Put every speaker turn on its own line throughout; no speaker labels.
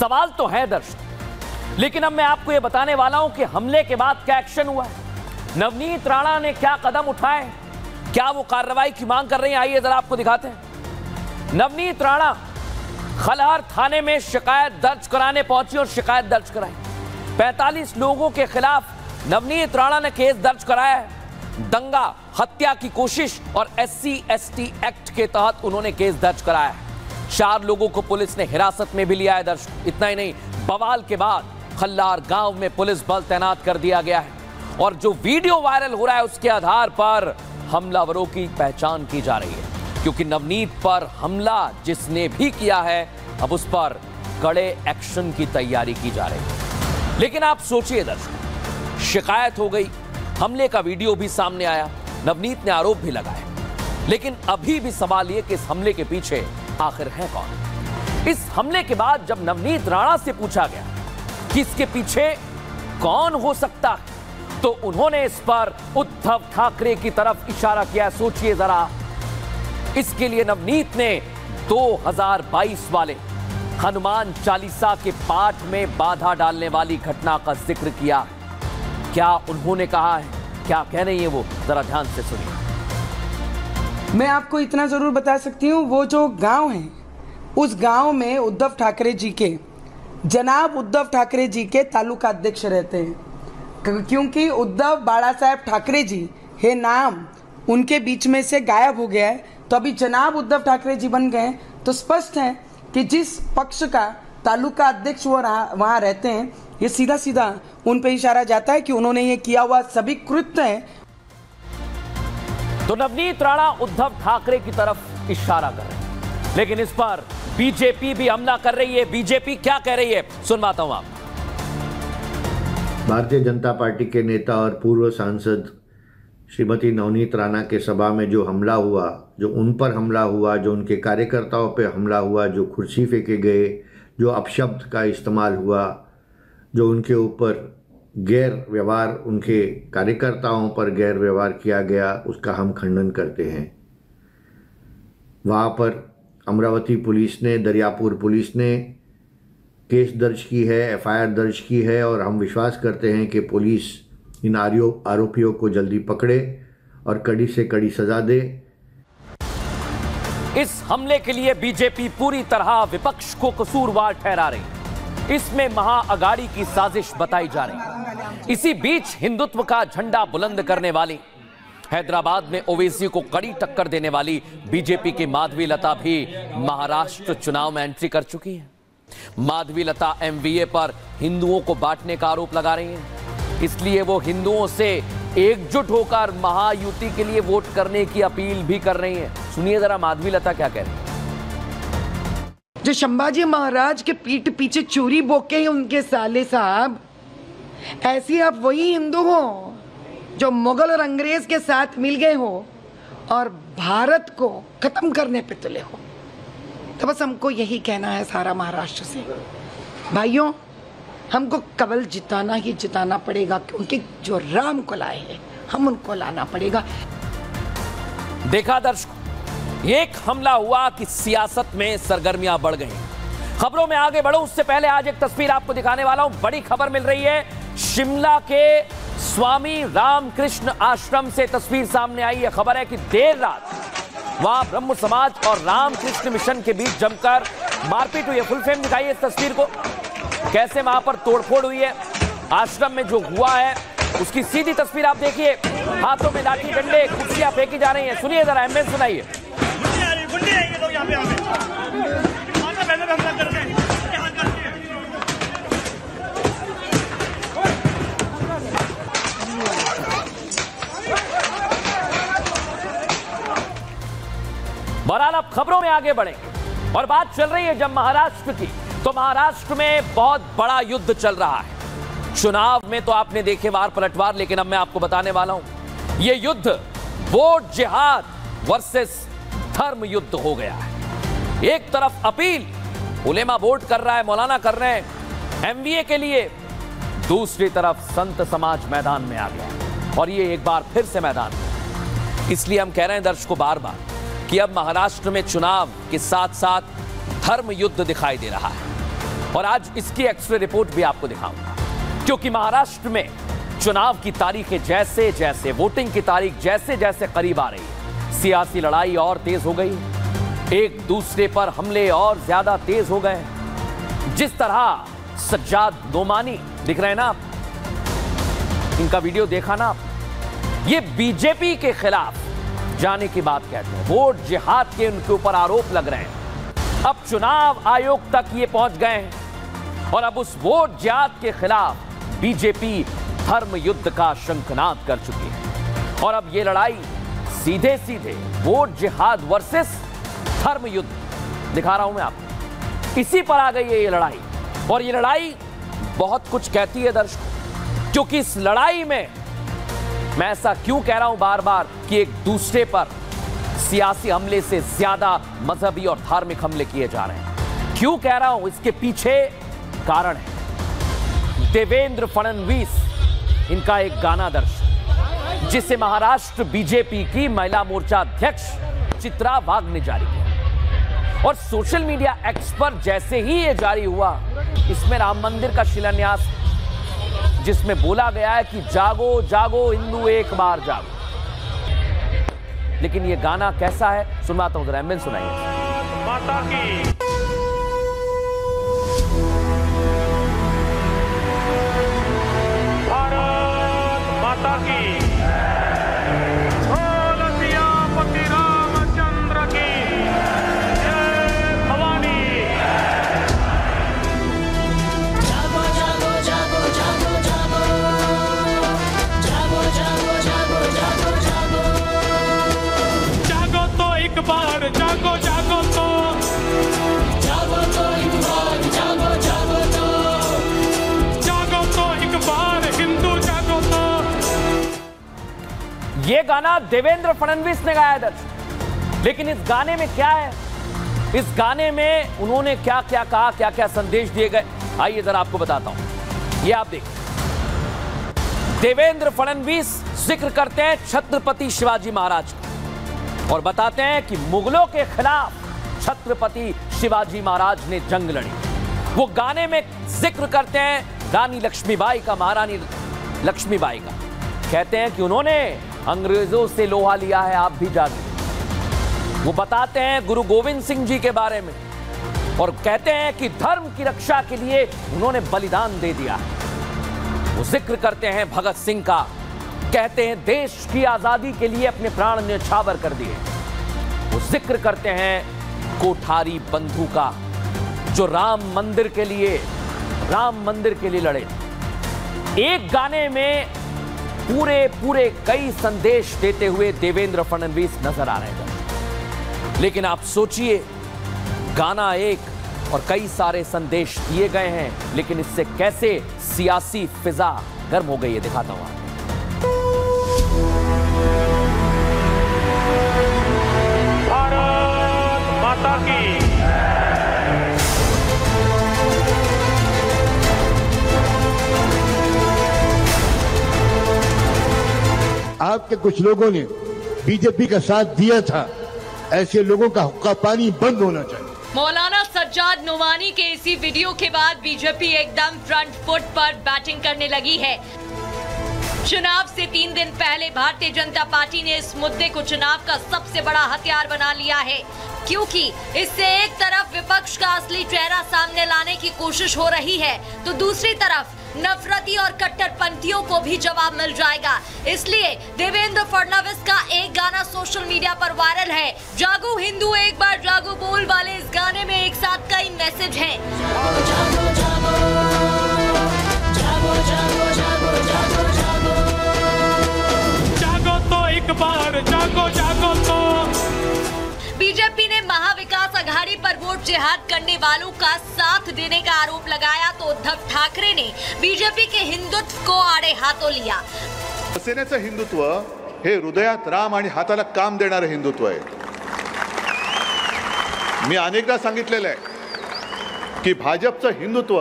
सवाल तो है दर्शक, लेकिन अब मैं आपको यह बताने वाला हूं कि हमले के बाद क्या एक्शन हुआ है, नवनीत राणा ने क्या कदम उठाए, क्या वो कार्रवाई की मांग कर रही हैं। आइए जरा आपको दिखाते हैं। नवनीत राणा खलहर थाने में शिकायत दर्ज कराने पहुंची और शिकायत दर्ज कराई। 45 लोगों के खिलाफ नवनीत राणा ने केस दर्ज कराया है। दंगा, हत्या की कोशिश और SC/ST एक्ट के तहत उन्होंने केस दर्ज कराया है। 4 लोगों को पुलिस ने हिरासत में भी लिया है दर्शक। इतना ही नहीं, बवाल के बाद खल्लार गांव में पुलिस बल तैनात कर दिया गया है और जो वीडियो वायरल हो रहा है उसके आधार पर हमलावरों की पहचान की जा रही है, क्योंकि नवनीत पर हमला जिसने भी किया है अब उस पर कड़े एक्शन की तैयारी की जा रही है। लेकिन आप सोचिए दर्शक, शिकायत हो गई, हमले का वीडियो भी सामने आया, नवनीत ने आरोप भी लगाए, लेकिन अभी भी सवाल यह कि इस हमले के पीछे आखिर है कौन। इस हमले के बाद जब नवनीत राणा से पूछा गया कि इसके पीछे कौन हो सकता है, तो उन्होंने इस पर उद्धव ठाकरे की तरफ इशारा किया। सोचिए जरा, इसके लिए नवनीत ने 2022 वाले हनुमान चालीसा के पाठ में बाधा डालने वाली घटना का जिक्र किया। क्या उन्होंने कहा है, क्या कह रही है वो, जरा ध्यान से सुनिए।
मैं आपको इतना जरूर बता सकती हूँ, वो जो गांव है उस गांव में उद्धव ठाकरे जी के, जनाब उद्धव ठाकरे जी के तालुका अध्यक्ष रहते हैं, क्योंकि उद्धव बाला साहेब ठाकरे जी है नाम उनके बीच में से गायब हो गया है, तो अभी जनाब उद्धव ठाकरे जी बन गए। तो स्पष्ट है कि जिस पक्ष का तालुका अध्यक्ष वो वहाँ रहते हैं, ये सीधा सीधा उन पे इशारा जाता है कि उन्होंने ये किया हुआ सभी कृत्य है।
तो नवनीत राणा उद्धव ठाकरे की तरफ इशारा कर रहे हैं, लेकिन इस पर बीजेपी भी हमला कर रही है। बीजेपी क्या कह रही है, सुनवाता हूं आप।
भारतीय जनता पार्टी के नेता और पूर्व सांसद श्रीमती नवनीत राणा के सभा में जो हमला हुआ, जो उन पर हमला हुआ, जो उनके कार्यकर्ताओं पर हमला हुआ, जो कुर्सी फेंके गए, जो अपशब्द का इस्तेमाल हुआ, जो उनके ऊपर गैर व्यवहार, उनके कार्यकर्ताओं पर गैर व्यवहार किया गया, उसका हम खंडन करते हैं। वहाँ पर अमरावती पुलिस ने, दरियापुर पुलिस ने केस दर्ज की है, FIR दर्ज की है और हम विश्वास करते हैं कि पुलिस इन आरोपियों को जल्दी पकड़े और कड़ी से कड़ी सजा दे।
इस हमले के लिए बीजेपी पूरी तरह विपक्ष को कसूरवार ठहरा रही है। इसमें महाअघाड़ी की साजिश बताई जा रही है। इसी बीच हिंदुत्व का झंडा बुलंद करने वाली, हैदराबाद में ओवैसी को कड़ी टक्कर देने वाली बीजेपी की माधवी लता भी महाराष्ट्र चुनाव में एंट्री कर चुकी है। माधवी लता MVA पर हिंदुओं को बांटने का आरोप लगा रही हैं, इसलिए वो हिंदुओं से एकजुट होकर महायुति के लिए वोट करने की अपील भी कर रही हैं। सुनिए जरा माधवी लता क्या कह रही है।
जो संभाजी महाराज के पीठ पीछे चोरी बोके हैं उनके साले साहब, ऐसी आप वही हिंदू हो जो मुगल और अंग्रेज के साथ मिल गए हो और भारत को खत्म करने पे तुले हो। तो बस हमको यही कहना है सारा महाराष्ट्र से, भाइयों, हमको केवल जिताना ही जिताना पड़ेगा, क्योंकि जो राम को लाए हैं हम उनको लाना पड़ेगा।
देखा दर्शकों, एक हमला हुआ कि सियासत में सरगर्मियां बढ़ गई। खबरों में आगे बढ़ो उससे पहले आज एक तस्वीर आपको दिखाने वाला हूं। बड़ी खबर मिल रही है, शिमला के स्वामी रामकृष्ण आश्रम से तस्वीर सामने आई है। खबर है कि देर रात वहां ब्रह्म समाज और रामकृष्ण मिशन के बीच जमकर मारपीट हुई है। फुल फ्रेम दिखाइए इस तस्वीर को, कैसे वहां पर तोड़फोड़ हुई है। आश्रम में जो हुआ है उसकी सीधी तस्वीर आप देखिए, हाथों में लाठी डंडे कुर्सियां फेंकी जा रही हैं। सुनिए जरा, एमएन सुनाइए। बहरहाल अब खबरों में आगे बढ़ेंगे और बात चल रही है जब महाराष्ट्र की, तो महाराष्ट्र में बहुत बड़ा युद्ध चल रहा है। चुनाव में तो आपने देखे वार पलटवार, लेकिन अब मैं आपको बताने वाला हूं यह युद्ध वोट जिहाद वर्सेस धर्म युद्ध हो गया है। एक तरफ अपील, उलेमा वोट कर रहा है, मौलाना कर रहे हैं MVA के लिए, दूसरी तरफ संत समाज मैदान में आ गया और ये एक बार फिर से मैदान में। इसलिए हम कह रहे हैं दर्शकों बार बार कि अब महाराष्ट्र में चुनाव के साथ साथ धर्म युद्ध दिखाई दे रहा है। और आज इसकी एक्सरे रिपोर्ट भी आपको दिखाऊंगा, क्योंकि महाराष्ट्र में चुनाव की तारीखें जैसे जैसे, वोटिंग की तारीख जैसे जैसे करीब आ रही है, सियासी लड़ाई और तेज हो गई, एक दूसरे पर हमले और ज्यादा तेज हो गए। जिस तरह सज्जाद नोमानी दिख रहे हैं ना आप, इनका वीडियो देखा ना आप, ये बीजेपी के खिलाफ जाने की बात कहते हैं, वोट जिहाद के उनके ऊपर आरोप लग रहे हैं। अब चुनाव आयोग तक ये पहुंच गए हैं और अब उस वोट जिहाद के खिलाफ बीजेपी धर्म युद्ध का शंखनाद कर चुकी है। और अब ये लड़ाई सीधे सीधे वोट जिहाद वर्सेस धर्म युद्ध दिखा रहा हूं मैं आपको, इसी पर आ गई है ये लड़ाई। और ये लड़ाई बहुत कुछ कहती है दर्शकों, क्योंकि इस लड़ाई में मैं ऐसा क्यों कह रहा हूं बार बार कि एक दूसरे पर सियासी हमले से ज्यादा मजहबी और धार्मिक हमले किए जा रहे हैं, क्यों कह रहा हूं, इसके पीछे कारण है। देवेंद्र फडणवीस, इनका एक गाना दर्शक जिसे महाराष्ट्र बीजेपी की महिला मोर्चा अध्यक्ष चित्रा वाघ ने जारी किया, और सोशल मीडिया एक्स पर जैसे ही ये जारी हुआ, इसमें राम मंदिर का शिलान्यास जिसमें बोला गया है कि जागो जागो हिंदू एक बार जागो। लेकिन ये गाना कैसा है सुनाता हूं, जरा एमएन सुनाइए।
माता की भारत माता की, बोल सियापति रामचंद्र की जय भवानी।
जागो जागो जागो जागो जागो जागो जागो जागो जागो जागो
जागो तो एक बार, जागो जागो तो,
जागो तो एक बार, जागो जागो तो,
जागो तो एक बार, हिंदू जागो तो।
ये गाना देवेंद्र फडणवीस ने गाया दर्शक, लेकिन इस गाने में क्या है, इस गाने में उन्होंने क्या क्या कहा, क्या क्या संदेश दिए गए, आइए जरा आपको बताता हूं। ये आप देखिए, देवेंद्र फडणवीस जिक्र करते हैं छत्रपति शिवाजी महाराज का और बताते हैं कि मुगलों के खिलाफ छत्रपति शिवाजी महाराज ने जंग लड़ी। वो गाने में जिक्र करते हैं रानी लक्ष्मीबाई का, महारानी लक्ष्मीबाई का, कहते हैं कि उन्होंने अंग्रेजों से लोहा लिया है, आप भी जागिए। वो बताते हैं गुरु गोविंद सिंह जी के बारे में और कहते हैं कि धर्म की रक्षा के लिए उन्होंने बलिदान दे दिया है। वो जिक्र करते हैं भगत सिंह का, कहते हैं देश की आजादी के लिए अपने प्राण न्यौछावर कर दिए। वो जिक्र करते हैं कोठारी बंधु का, जो राम मंदिर के लिए लड़े। एक गाने में पूरे कई संदेश देते हुए देवेंद्र फडणवीस नजर आ रहे हैं। लेकिन आप सोचिए, गाना एक और कई सारे संदेश दिए गए हैं, लेकिन इससे कैसे सियासी फिजा गर्म हो गई है, दिखाता हूं।
भारत माता की,
आपके कुछ लोगों ने बीजेपी का साथ दिया था, ऐसे लोगों का हुक्का पानी बंद होना चाहिए।
मौलाना सज्जाद नोमानी के इसी वीडियो के बाद बीजेपी एकदम फ्रंट फुट पर बैटिंग करने लगी है। चुनाव से 3 दिन पहले भारतीय जनता पार्टी ने इस मुद्दे को चुनाव का सबसे बड़ा हथियार बना लिया है, क्योंकि इससे एक तरफ विपक्ष का असली चेहरा सामने लाने की कोशिश हो रही है, तो दूसरी तरफ नफरती और कट्टरपंथियों को भी जवाब मिल जाएगा। इसलिए देवेंद्र फडणवीस का एक गाना सोशल मीडिया पर वायरल है। जागो हिंदू एक बार जागो बोल वाले इस गाने में एक साथ कई मैसेज हैं।
जागो जागो जागो जागो जागो जागो जागो
जागो तो एक बार, जागो जागो तो।
बीजेपी ने महाविकास आघाड़ी पर वोट जिहाद करने वालों का साथ देने का आरोप लगाया, तो उद्धव ठाकरे ने बीजेपी के हिंदुत्व को आड़े हाथों लिया।
शिवसेनेचं हिंदुत्व हे हृदयात राम आणि हाताला काम देणारं हिंदुत्व आहे। मी अनेकदा सांगितलेलं आहे की भाजपचं हिंदुत्व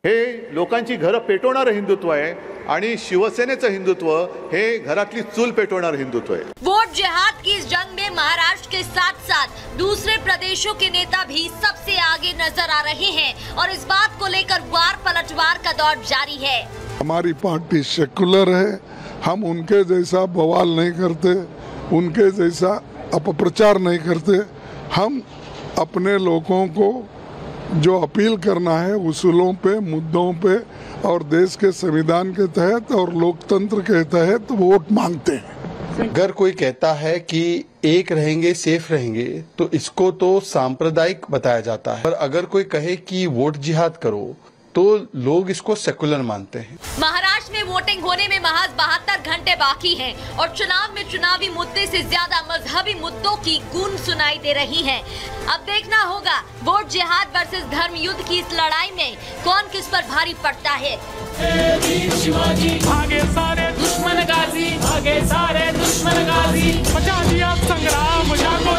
हे लोकांची घरं पेटवणारं हिंदुत्व आहे, आणि शिवसेनेचं हिंदुत्व हे घरातली चूल पेटवणारं हिंदुत्व आहे.
वोट जिहाद की इस जंग में महाराष्ट्र के साथ साथ दूसरे प्रदेशों के नेता भी सबसे आगे नजर आ रहे हैं और इस बात को लेकर वार पलटवार का दौर जारी है.
हमारी पार्टी सेकुलर है, हम उनके जैसा बवाल नहीं करते, उनके जैसा अपप्रचार नहीं करते. हम अपने लोगों को जो अपील करना है उसूलों पे, मुद्दों पे और देश के संविधान के तहत और लोकतंत्र के तहत वोट मांगते हैं.
अगर कोई कहता है कि एक रहेंगे सेफ रहेंगे तो इसको तो सांप्रदायिक बताया जाता है, पर अगर कोई कहे कि वोट जिहाद करो तो लोग इसको सेकुलर मानते हैं.
महाराष्ट्र में वोटिंग होने में महज 72 घंटे बाकी हैं और चुनाव में चुनावी मुद्दे से ज्यादा मजहबी मुद्दों की गूंज सुनाई दे रही है. अब देखना होगा वोट जिहाद वर्सेस धर्म युद्ध की इस लड़ाई में कौन किस पर भारी पड़ता है.
शिवाजी भागे सारे दुश्मन गाजी, भागे सारे दुश्मन गाजी, बचा दिया संग्राम, जागो